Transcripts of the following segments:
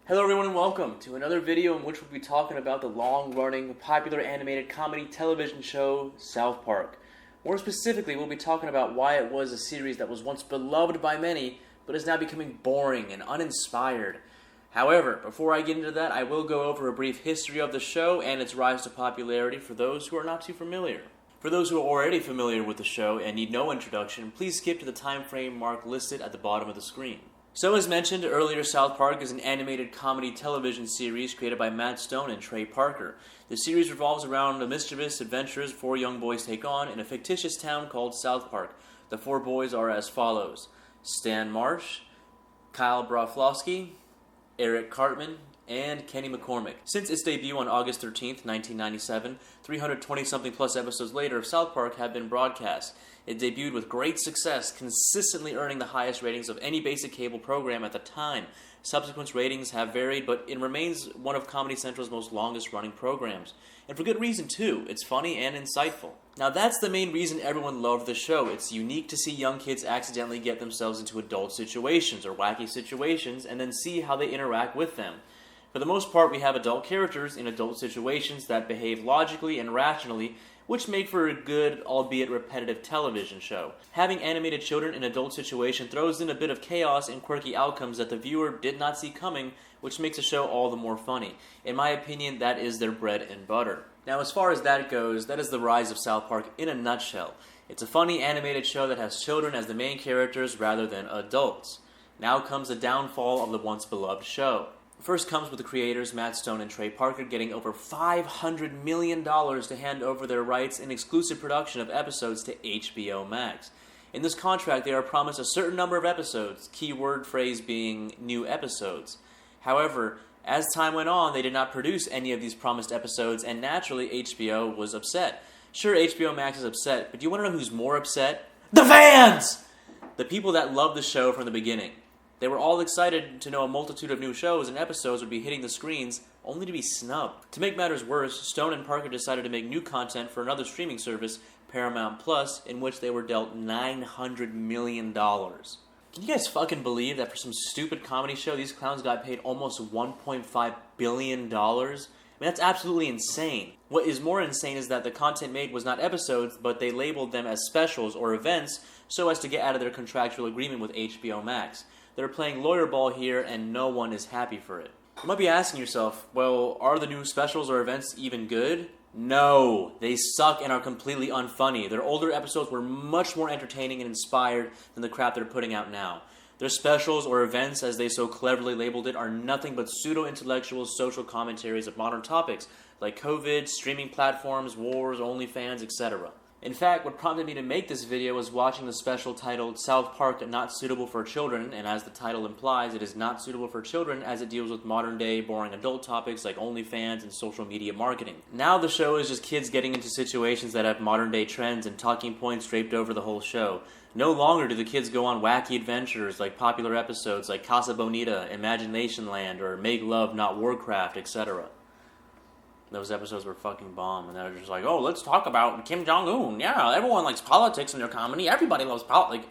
Hello everyone and welcome to another video in which we'll be talking about the long-running, popular animated comedy television show, South Park. More specifically, we'll be talking about why it was a series that was once beloved by many, but is now becoming boring and uninspired. However, before I get into that, I will go over a brief history of the show and its rise to popularity for those who are not too familiar. For those who are already familiar with the show and need no introduction, please skip to the time frame mark listed at the bottom of the screen. So as mentioned earlier, South Park is an animated comedy television series created by Matt Stone and Trey Parker. The series revolves around the mischievous adventures four young boys take on in a fictitious town called South Park. The four boys are as follows: Stan Marsh, Kyle Broflovsky, Eric Cartman, and Kenny McCormick. Since its debut on August 13th, 1997, 320-something plus episodes later of South Park have been broadcast. It debuted with great success, consistently earning the highest ratings of any basic cable program at the time. Subsequent ratings have varied, but it remains one of Comedy Central's most longest-running programs. And for good reason, too. It's funny and insightful. Now, that's the main reason everyone loved the show. It's unique to see young kids accidentally get themselves into adult situations or wacky situations and then see how they interact with them. For the most part, we have adult characters in adult situations that behave logically and rationally, which make for a good, albeit repetitive, television show. Having animated children in adult situation throws in a bit of chaos and quirky outcomes that the viewer did not see coming, which makes the show all the more funny. In my opinion, that is their bread and butter. Now, as far as that goes, that is the rise of South Park in a nutshell. It's a funny animated show that has children as the main characters rather than adults. Now comes the downfall of the once beloved show. First comes with the creators Matt Stone and Trey Parker getting over $500 million to hand over their rights in exclusive production of episodes to HBO Max. In this contract, they are promised a certain number of episodes, key word phrase being new episodes. However, as time went on, they did not produce any of these promised episodes, and naturally, HBO was upset. Sure, HBO Max is upset, but do you want to know who's more upset? The fans! The people that loved the show from the beginning. They were all excited to know a multitude of new shows and episodes would be hitting the screens, only to be snubbed. To make matters worse, Stone and Parker decided to make new content for another streaming service, Paramount Plus, in which they were dealt $900 million. Can you guys fucking believe that for some stupid comedy show, these clowns got paid almost $1.5 billion? I mean, that's absolutely insane. What is more insane is that the content made was not episodes, but they labeled them as specials or events so as to get out of their contractual agreement with HBO Max. They're playing lawyer ball here, and no one is happy for it. You might be asking yourself, well, are the new specials or events even good? No, they suck and are completely unfunny. Their older episodes were much more entertaining and inspired than the crap they're putting out now. Their specials or events, as they so cleverly labeled it, are nothing but pseudo-intellectual social commentaries of modern topics, like COVID, streaming platforms, wars, OnlyFans, etc. In fact, what prompted me to make this video was watching the special titled South Park Not Suitable for Children, and as the title implies, it is not suitable for children as it deals with modern-day, boring adult topics like OnlyFans and social media marketing. Now the show is just kids getting into situations that have modern-day trends and talking points draped over the whole show. No longer do the kids go on wacky adventures like popular episodes like Casa Bonita, Imagination Land, or Make Love Not Warcraft, etc. Those episodes were fucking bomb, and they were just like, oh, let's talk about Kim Jong-un. Yeah, everyone likes politics in their comedy. Everybody loves politics.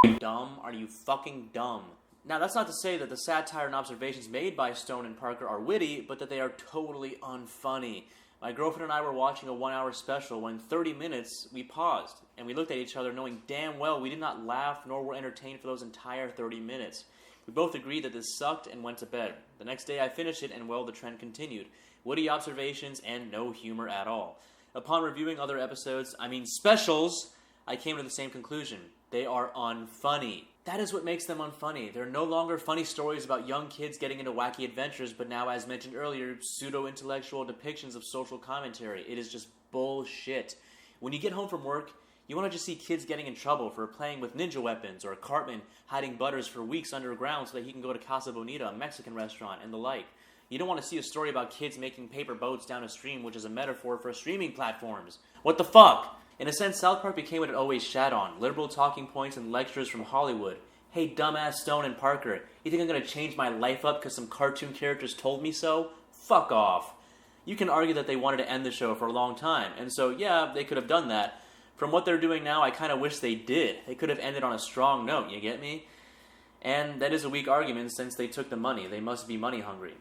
Like, dumb? Are you fucking dumb? Now, that's not to say that the satire and observations made by Stone and Parker are witty, but that they are totally unfunny. My girlfriend and I were watching a 1-hour special when 30 minutes we paused, and we looked at each other knowing damn well we did not laugh nor were entertained for those entire 30 minutes. We both agreed that this sucked and went to bed. The next day I finished it, and well, the trend continued. Witty observations and no humor at all. Upon reviewing other episodes, specials, I came to the same conclusion. They are unfunny. That is what makes them unfunny. They're no longer funny stories about young kids getting into wacky adventures, but now, as mentioned earlier, pseudo-intellectual depictions of social commentary. It is just bullshit. When you get home from work, you want to just see kids getting in trouble for playing with ninja weapons, or Cartman hiding Butters for weeks underground so that he can go to Casa Bonita, a Mexican restaurant, and the like. You don't want to see a story about kids making paper boats down a stream, which is a metaphor for streaming platforms. What the fuck? In a sense, South Park became what it always shat on, liberal talking points and lectures from Hollywood. Hey, dumbass Stone and Parker, you think I'm going to change my life up because some cartoon characters told me so? Fuck off. You can argue that they wanted to end the show for a long time, and so, yeah, they could have done that. From what they're doing now, I kind of wish they did. They could have ended on a strong note, you get me? And that is a weak argument since they took the money. They must be money hungry.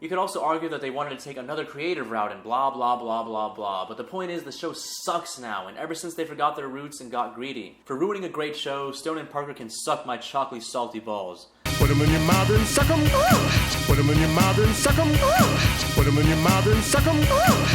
You could also argue that they wanted to take another creative route and blah, blah, blah, blah, blah. But the point is, the show sucks now, and ever since they forgot their roots and got greedy. For ruining a great show, Stone and Parker can suck my chocolatey salty balls. Put 'em in your mouth and suck 'em. Put 'em in your mouth and suck 'em. Put 'em in your mouth and suck 'em.